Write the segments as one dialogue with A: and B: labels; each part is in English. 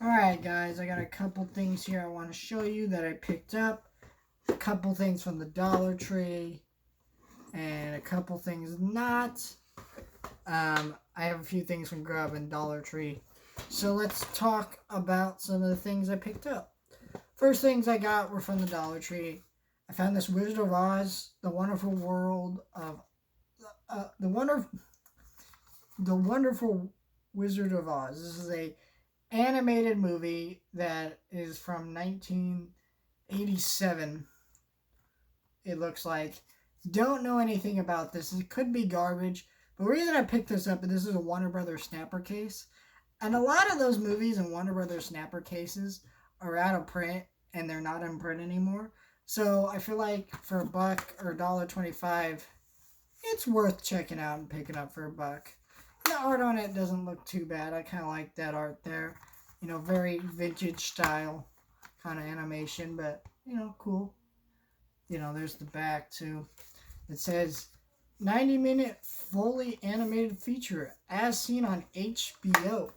A: Alright guys, I got a couple things here I want to show you that I picked up. A couple things from the Dollar Tree. And a couple things not. I have a few things from Grub and Dollar Tree. So let's talk about some of the things I picked up. First things I got were from the Dollar Tree. I found this Wizard of Oz, The Wonderful World of... The Wonderful Wizard of Oz. This is a animated movie that is from 1987. It looks like. Don't know anything about this. It could be garbage. But the reason I picked this up is this is a Warner Brothers Snapper case. And a lot of those movies in Warner Brothers Snapper cases are out of print and they're not in print anymore. So I feel like for $1 or $1.25, it's worth checking out and picking up for $1. The art on it doesn't look too bad. I kind of like that art there. You know, very vintage style kind of animation, but, you know, cool. You know, there's the back, too. It says 90-minute fully animated feature as seen on HBO.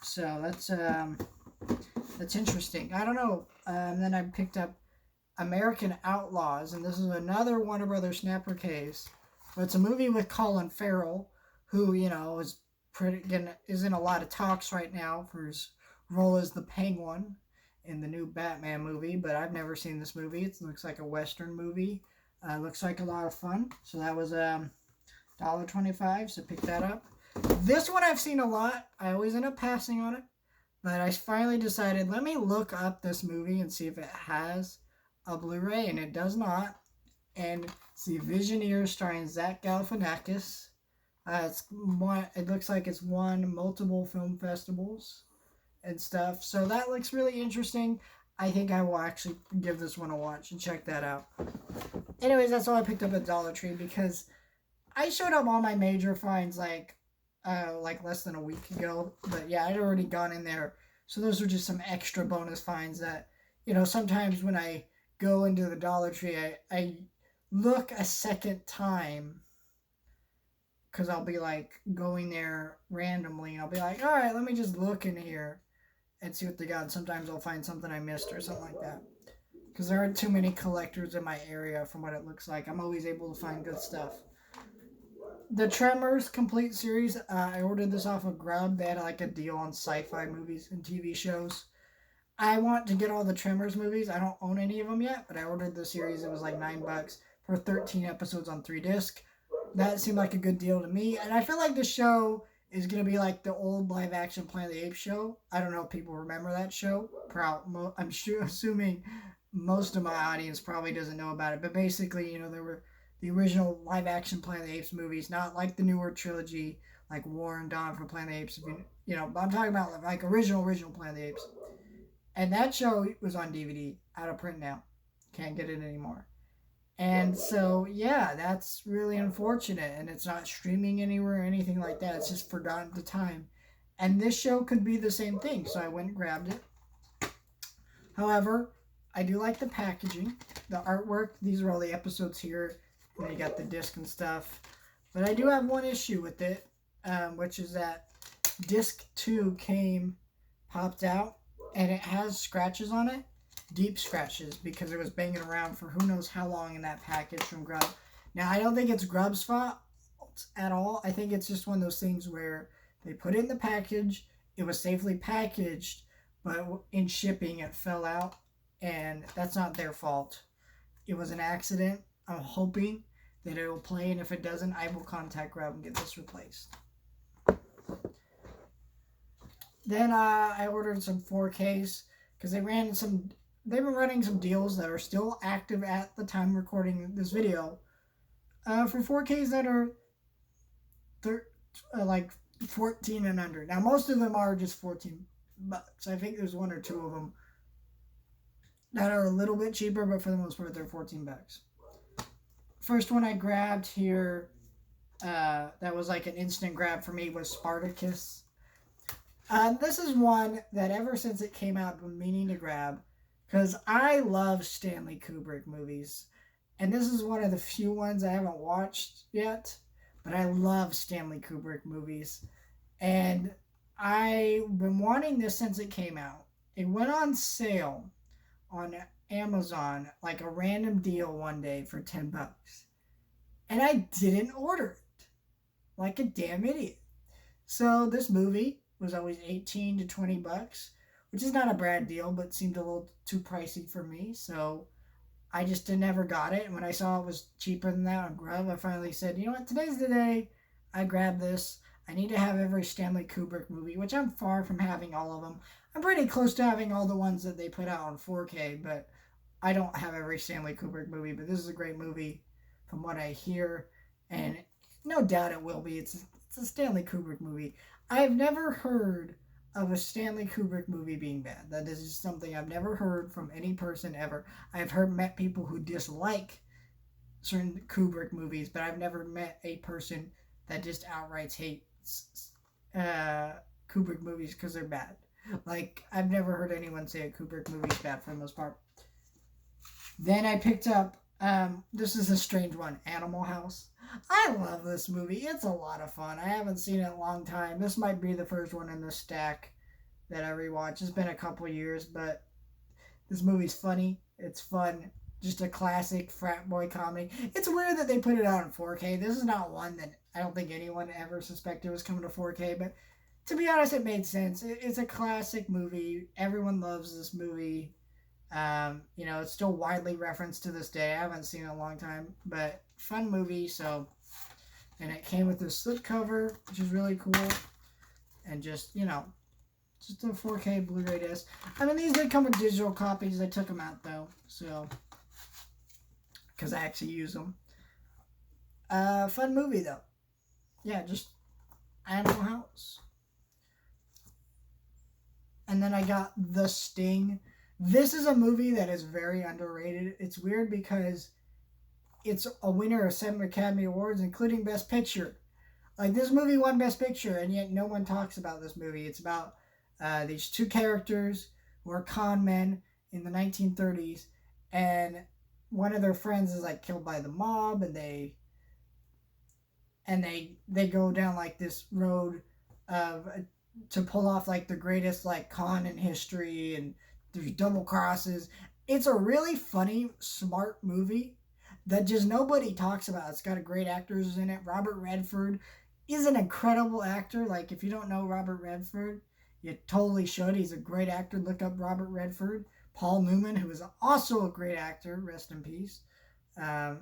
A: So that's interesting. I don't know. And then I picked up American Outlaws, and this is another Warner Brothers Snapper case. But it's a movie with Colin Farrell, who, you know, is in a lot of talks right now for his role as the Penguin in the new Batman movie. But I've never seen this movie. It looks like a Western movie. Looks like a lot of fun. So that was $1.25, so pick that up. This one I've seen a lot. I always end up passing on it. But I finally decided, let me look up this movie and see if it has a Blu-ray, and it does not. And it's The Visioneer starring Zach Galifianakis. It looks like it's won multiple film festivals and stuff. So that looks really interesting. I think I will actually give this one a watch and check that out. Anyways, that's all I picked up at Dollar Tree because I showed up all my major finds like less than a week ago. But yeah, I'd already gone in there. So those are just some extra bonus finds that, you know, sometimes when I go into the Dollar Tree, I look a second time because I'll be like going there randomly and I'll be like, all right, let me just look in here and see what they got. And sometimes I'll find something I missed or something like that because there aren't too many collectors in my area from what it looks like. I'm always able to find good stuff. The Tremors complete series, I ordered this off of Grub. They had like a deal on sci-fi movies and TV shows. I want to get all the Tremors movies. I don't own any of them yet, but I ordered the series. It was like $9 for 13 episodes on 3 discs. That seemed like a good deal to me. And I feel like the show is going to be like the old live-action Planet of the Apes show. I don't know if people remember that show. I'm assuming most of my audience probably doesn't know about it. But basically, you know, there were the original live-action Planet of the Apes movies, not like the newer trilogy, like War and Dawn for Planet of the Apes. You know, but I'm talking about like original Planet of the Apes. And that show was on DVD, out of print now. Can't get it anymore. And so, yeah, that's really unfortunate. And it's not streaming anywhere or anything like that. It's just forgotten to time. And this show could be the same thing. So I went and grabbed it. However, I do like the packaging, the artwork. These are all the episodes here. And you got the disc and stuff. But I do have one issue with it, which is that disc 2 popped out. And it has scratches on it. Deep scratches. Because it was banging around for who knows how long in that package from Grub. Now, I don't think it's Grub's fault at all. I think it's just one of those things where they put it in the package. It was safely packaged. But in shipping, it fell out. And that's not their fault. It was an accident. I'm hoping that it will play. And if it doesn't, I will contact Grub and get this replaced. Then I ordered some 4Ks because they've been running some deals that are still active at the time recording this video for 4Ks that are like 14 and under. Now most of them are just $14. I think there's one or two of them that are a little bit cheaper, but for the most part they're $14. First one I grabbed here that was like an instant grab for me was Spartacus. This is one that ever since it came out I've been meaning to grab because I love Stanley Kubrick movies. And this is one of the few ones I haven't watched yet, but I love Stanley Kubrick movies. And I've been wanting this since it came out. It went on sale on Amazon, like a random deal one day for $10. And I didn't order it. Like a damn idiot. So this movie was always 18 to $20, which is not a bad deal, but seemed a little too pricey for me. So I just never got it. And when I saw it was cheaper than that on Grub, I finally said, you know what, today's the day I grab this. I need to have every Stanley Kubrick movie, which I'm far from having all of them. I'm pretty close to having all the ones that they put out on 4K, but I don't have every Stanley Kubrick movie. But this is a great movie from what I hear, and no doubt it will be. It's a Stanley Kubrick movie. I've never heard of a Stanley Kubrick movie being bad. That is just something I've never heard from any person ever. I've met people who dislike certain Kubrick movies, but I've never met a person that just outright hates Kubrick movies because they're bad. Like, I've never heard anyone say a Kubrick movie is bad for the most part. Then I picked up, this is a strange one, Animal House. I love this movie. It's a lot of fun. I haven't seen it in a long time. This might be the first one in the stack that I rewatch. It's been a couple years, but this movie's funny. It's fun. Just a classic frat boy comedy. It's weird that they put it out in 4K. This is not one that I don't think anyone ever suspected was coming to 4K, but to be honest, it made sense. It's a classic movie. Everyone loves this movie. It's still widely referenced to this day. I haven't seen it in a long time, but fun movie. So, and it came with this slipcover, which is really cool, and just just a 4K Blu-ray disc. I mean, these did come with digital copies. I took them out though, so because I actually use them. Fun movie though. Yeah, just Animal House. And then I got The Sting. This is a movie that is very underrated. It's weird because it's a winner of 7 Academy Awards, including Best Picture. Like, this movie won Best Picture, and yet no one talks about this movie. It's about these two characters who are con men in the 1930s, and one of their friends is like killed by the mob, and they go down like this road of to pull off like the greatest like con in history, and there's double crosses. It's a really funny, smart movie that just nobody talks about. It's got great actors in it. Robert Redford is an incredible actor. Like, if you don't know Robert Redford, you totally should. He's a great actor. Look up Robert Redford. Paul Newman, who is also a great actor. Rest in peace. But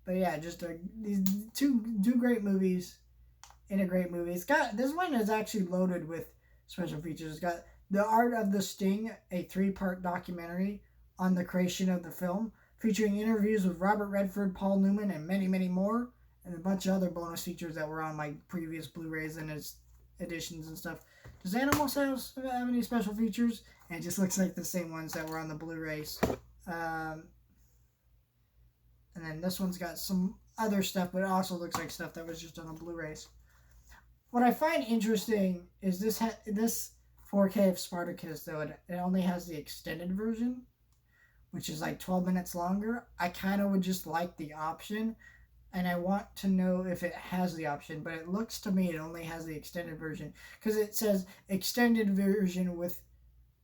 A: yeah, just these two great movies in a great movie. It's got, this one is actually loaded with special features. It's got The Art of the Sting, a 3-part documentary on the creation of the film, featuring interviews with Robert Redford, Paul Newman, and many, many more, and a bunch of other bonus features that were on my previous Blu-rays and its editions and stuff. Does Animals have any special features? And it just looks like the same ones that were on the Blu-rays. And then this one's got some other stuff, but it also looks like stuff that was just on the Blu-rays. What I find interesting is this 4K of Spartacus, though, it only has the extended version, which is like 12 minutes longer. I kind of would just like the option, and I want to know if it has the option, but it looks to me it only has the extended version, because it says extended version with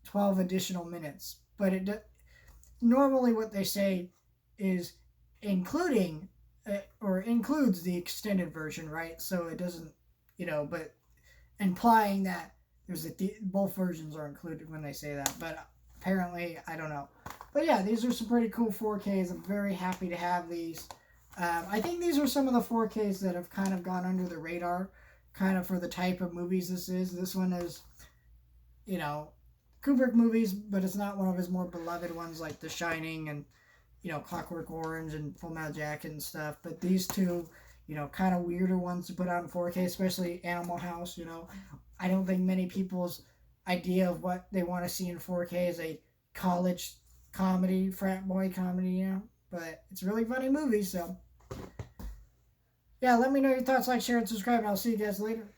A: 12 additional minutes, but normally what they say is including or includes the extended version, right? So it doesn't, but implying that both versions are included when they say that, but apparently, I don't know. But yeah, these are some pretty cool 4Ks. I'm very happy to have these. I think these are some of the 4Ks that have kind of gone under the radar, kind of for the type of movies this is. This one is, Kubrick movies, but it's not one of his more beloved ones like The Shining and, Clockwork Orange and Full Metal Jacket and stuff. But these two, kind of weirder ones to put out in 4K, especially Animal House, I don't think many people's idea of what they want to see in 4K is a college comedy, frat boy comedy, but it's a really funny movie, so yeah, let me know your thoughts, like, share, and subscribe, and I'll see you guys later.